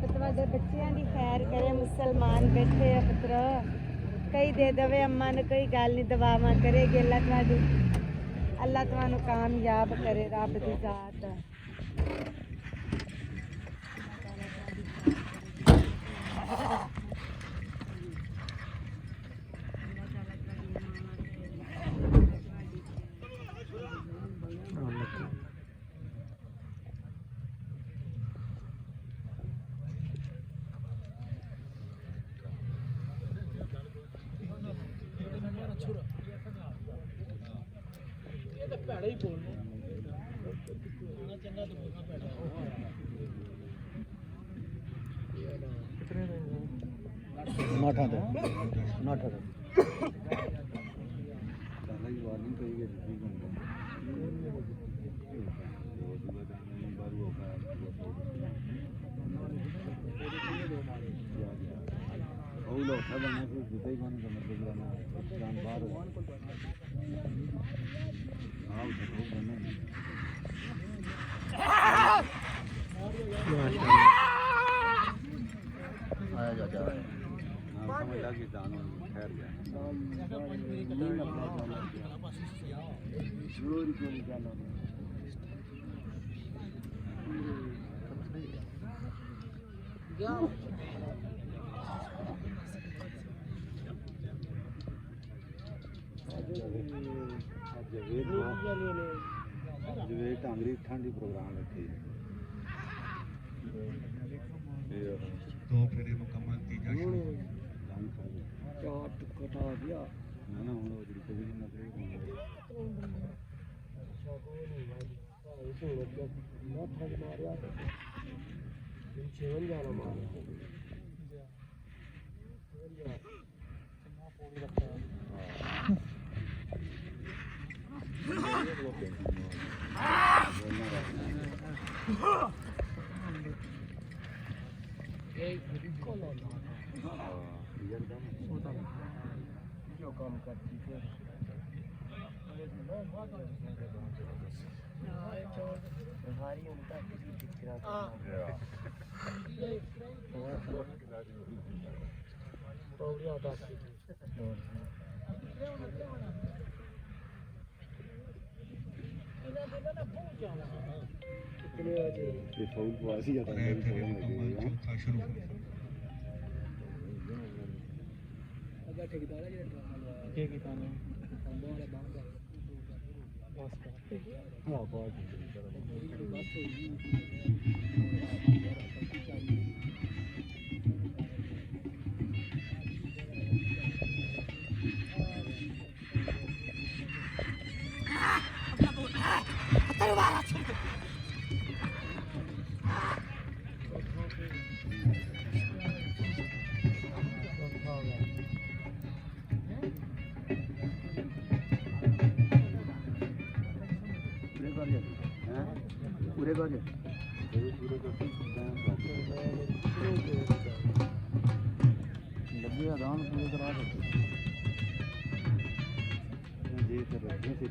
ਰੱਬ ਤੁਹਾਡੇ ਬੱਚਿਆਂ ਦੀ ਖੈਰ ਕਰੇ। ਮੁਸਲਮਾਨ ਬੈਠੇ ਆ ਪੁੱਤਰ, ਕਈ ਦੇ ਦੇਵੇ ਅੰਮਾ ਨੂੰ, ਕੋਈ ਗੱਲ ਨਹੀਂ, ਦੁਆਵਾਂ ਕਰੇਗੀ ਅੱਲਾ ਤੁਹਾਨੂੰ ਕਾਮਯਾਬ ਕਰੇ ਰੱਬ ਦੀ ਜ਼ਾਤ। ਭੈੜਾ ਹੀ ਬੋਲਣਾ ਚੰਗਾ ਤਾਂ ਬੋਲਣਾ ਭੈੜਾ। ਨਾਠਾ ਦਾ ਸਾਲਾ ਹੀ ਵਾਰਨਿੰਗ ਪਈ ਗਈ ਜੀ ਬੰਦਾ ਬਾਰੂ ਹੋਗਾ ਉਹ ਲੋਕ ਸਭ ਨੇ ਫਿਰ ਜਿੱਤੇ ਹੀ ਬਣ ਕੇ ਮਤਲਬ ਨਾ ਜਾਨ ਬਾਹਰ ਆਉ ਤੇ ਉਹ ਬਣੇ आया जा समझ आ कि जान ठहर गया जवेद टांगरी ठंडी प्रोग्राम रखे दो फेरे मुकम्मल तीजा चार कटा दिया ना ना हम लोग को भी ना करे ना ठग मारया जीवन जाना मार जो काम करती है ठेकेदार है क्या किता ने वाला बांध बस का हां बहुत बस पूरे कर लगे आराम पूरे करा देते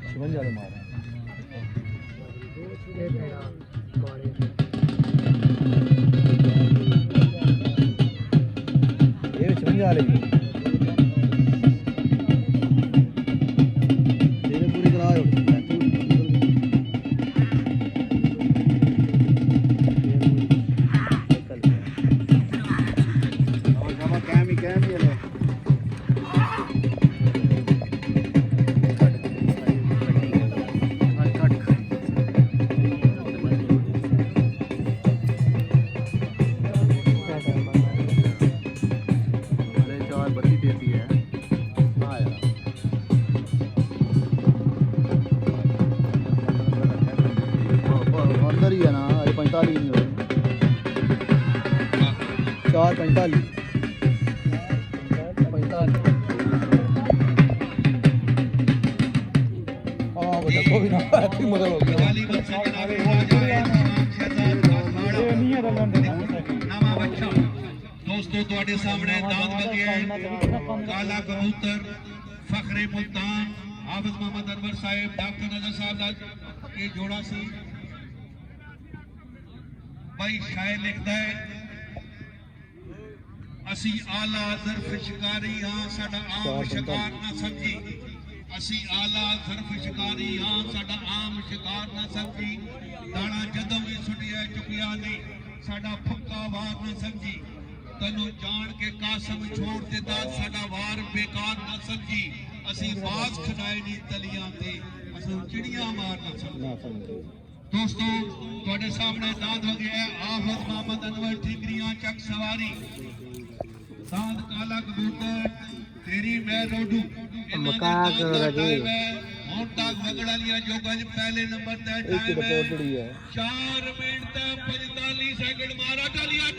शिवन ज्यादा मारा ये शिवन ज्यादा दोस्तों ਤੁਹਾਡੇ ਸਾਹਮਣੇ ਦਾਦ ਬਗੇ ਕਾਲਾ ਕਬੂਤਰ ਫਖਰੇ ਮੁਲਤਾਨ ਹਾਫਿਜ਼ ਮੁਹੰਮਦ ਅਨਵਰ ਸਾਹਿਬ ਡਾਕਟਰ ਨਜ਼ਰ ਸਾਹਿਬ ਦਾ ਇਹ ਜੋੜਾ ਸੀ भाई शायर लिखता है असी आला ज़र्फ़ शिकारी हाँ साडा आम शिकार ना समझी असी आला ज़र्फ़ शिकारी हाँ साडा आम शिकार ना समझी दाना जदों भी सुटिया चुकिया नहीं साडा फुक्का वार ना समझी तनु जान के कासम छोड़ दिता साडा वार बेकार ना समझी असी बाज खड़ाए नहीं तलियां ते असू चिड़ियां मार ना समझी दोस्तों ਤੁਹਾਡੇ ਸਾਹਮਣੇ ਦਾਦ ਹੋ ਗਿਆ ਆਫਤ ਮੁਹੰਮਦ ਅਨਵਰ ਠੀਕਰੀਆਂ ਚੱਕ ਸਵਾਰੀ ਦਾਦ ਕਾਲਾ ਕਬੂਤਰ ਤੇਰੀ ਮੈਂ ਰੋਡੂ ਮਕਾ ਕਰੋ ਜੀ ਹੁਣ ਤੱਕ ਵਗੜ ਵਾਲੀਆਂ ਜੋਗਾਂ 'ਚ ਪਹਿਲੇ ਨੰਬਰ ਤੇ ਟਾਈਮ ਹੈ 4 ਮਿੰਟ ਤੇ 45 ਸੈਕਿੰਡ ਮਾਰਾ ਟਾਲੀਆਂ